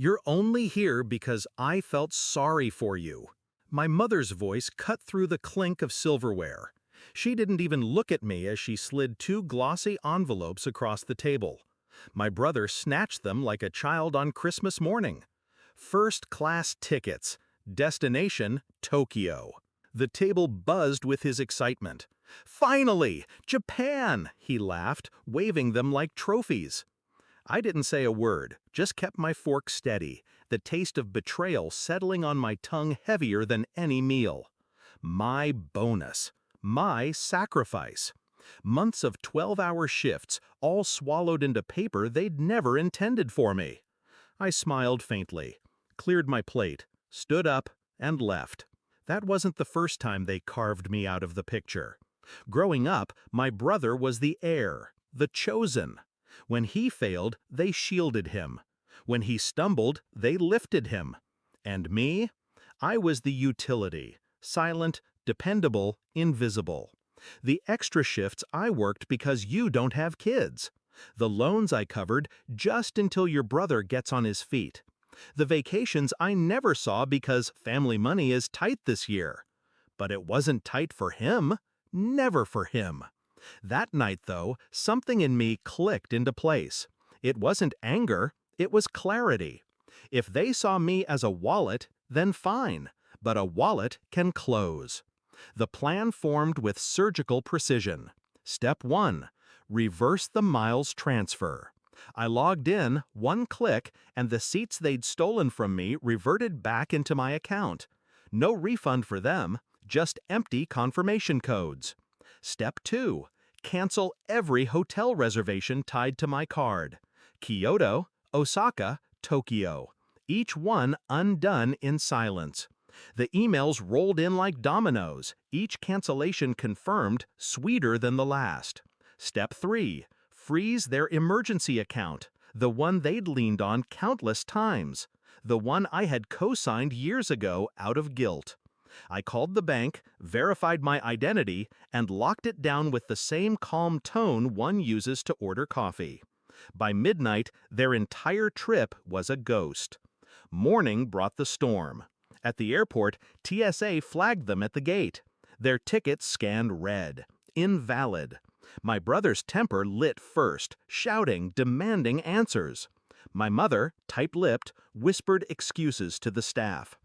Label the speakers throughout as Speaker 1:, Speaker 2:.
Speaker 1: You're only here because I felt sorry for you. My mother's voice cut through the clink of silverware. She didn't even look at me as she slid two glossy envelopes across the table. My brother snatched them like a child on Christmas morning. First-class tickets. Destination, Tokyo. The table buzzed with his excitement. "Finally! Japan!" he laughed, waving them like trophies. I didn't say a word, just kept my fork steady, the taste of betrayal settling on my tongue heavier than any meal. My bonus. My sacrifice. Months of 12-hour shifts, all swallowed into paper they'd never intended for me. I smiled faintly, cleared my plate, stood up, and left. That wasn't the first time they carved me out of the picture. Growing up, my brother was the heir, the chosen. When he failed, they shielded him. When he stumbled, they lifted him. And me? I was the utility, silent, dependable, invisible. The extra shifts I worked because you don't have kids. The loans I covered just until your brother gets on his feet. The vacations I never saw because family money is tight this year. But it wasn't tight for him. Never for him. That night, though, something in me clicked into place. It wasn't anger, it was clarity. If they saw me as a wallet, then fine, but a wallet can close. The plan formed with surgical precision. Step 1. Reverse the miles transfer. I logged in, one click, and the seats they'd stolen from me reverted back into my account. No refund for them, just empty confirmation codes. Step 2. Cancel every hotel reservation tied to my card. Kyoto, Osaka, Tokyo. Each one undone in silence. The emails rolled in like dominoes, each cancellation confirmed, sweeter than the last. Step 3. Freeze their emergency account, the one they'd leaned on countless times. The one I had co-signed years ago out of guilt. I called the bank, verified my identity, and locked it down with the same calm tone one uses to order coffee. By midnight, their entire trip was a ghost. Morning brought the storm. At the airport, TSA flagged them at the gate. Their tickets scanned red. Invalid. My brother's temper lit first, shouting, demanding answers. My mother, tight-lipped, whispered excuses to the staff.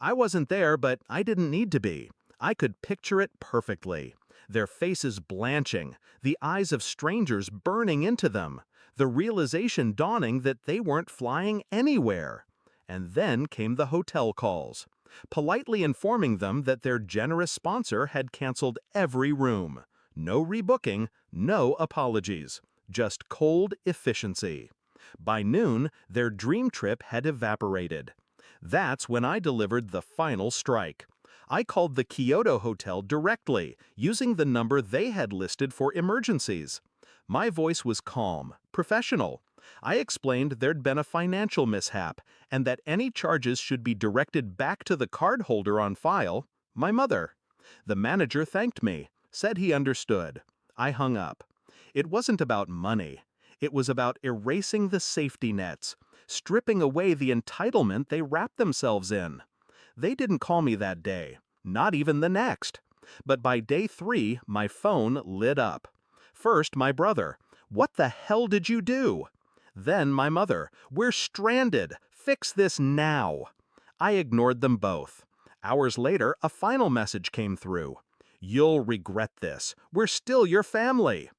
Speaker 1: I wasn't there, but I didn't need to be. I could picture it perfectly. Their faces blanching, the eyes of strangers burning into them, the realization dawning that they weren't flying anywhere. And then came the hotel calls, politely informing them that their generous sponsor had canceled every room. No rebooking, no apologies, just cold efficiency. By noon, their dream trip had evaporated. That's when I delivered the final strike. I called the Kyoto Hotel directly, using the number they had listed for emergencies. My voice was calm, professional. I explained there'd been a financial mishap, and that any charges should be directed back to the cardholder on file, my mother. The manager thanked me, said he understood. I hung up. It wasn't about money. It was about erasing the safety nets, stripping away the entitlement they wrapped themselves in. They didn't call me that day, not even the next. But by day 3, my phone lit up. First, my brother. "What the hell did you do?" Then my mother. "We're stranded. Fix this now." I ignored them both. Hours later, a final message came through. "You'll regret this. We're still your family."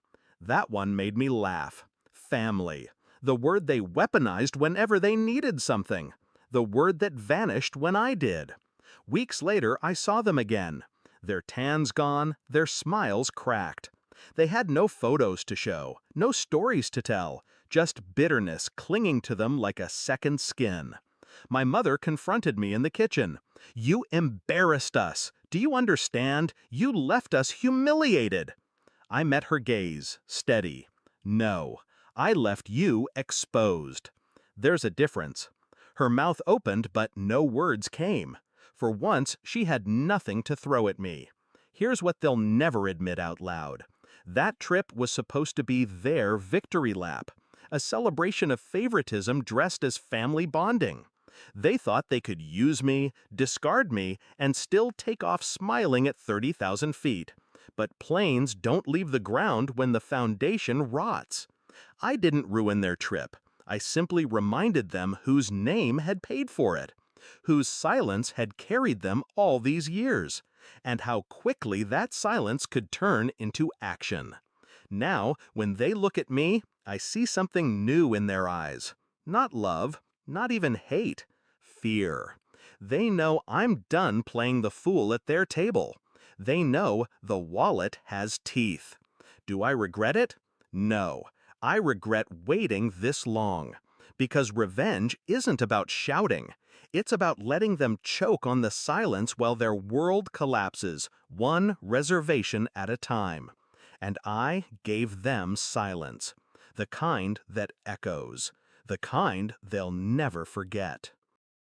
Speaker 1: That one made me laugh. Family. The word they weaponized whenever they needed something. The word that vanished when I did. Weeks later, I saw them again. Their tans gone, their smiles cracked. They had no photos to show, no stories to tell, just bitterness clinging to them like a second skin. My mother confronted me in the kitchen. "You embarrassed us. Do you understand? You left us humiliated." I met her gaze, steady. "No. I left you exposed." There's a difference. Her mouth opened, but no words came. For once, she had nothing to throw at me. Here's what they'll never admit out loud. That trip was supposed to be their victory lap. a celebration of favoritism dressed as family bonding. They thought they could use me, discard me, and still take off smiling at 30,000 feet. But planes don't leave the ground when the foundation rots. I didn't ruin their trip. I simply reminded them whose name had paid for it, whose silence had carried them all these years, and how quickly that silence could turn into action. Now, when they look at me, I see something new in their eyes. Not love, not even hate, fear. They know I'm done playing the fool at their table. They know the wallet has teeth. Do I regret it? No. I regret waiting this long. Because revenge isn't about shouting. It's about letting them choke on the silence while their world collapses, one reservation at a time. And I gave them silence. The kind that echoes. The kind they'll never forget.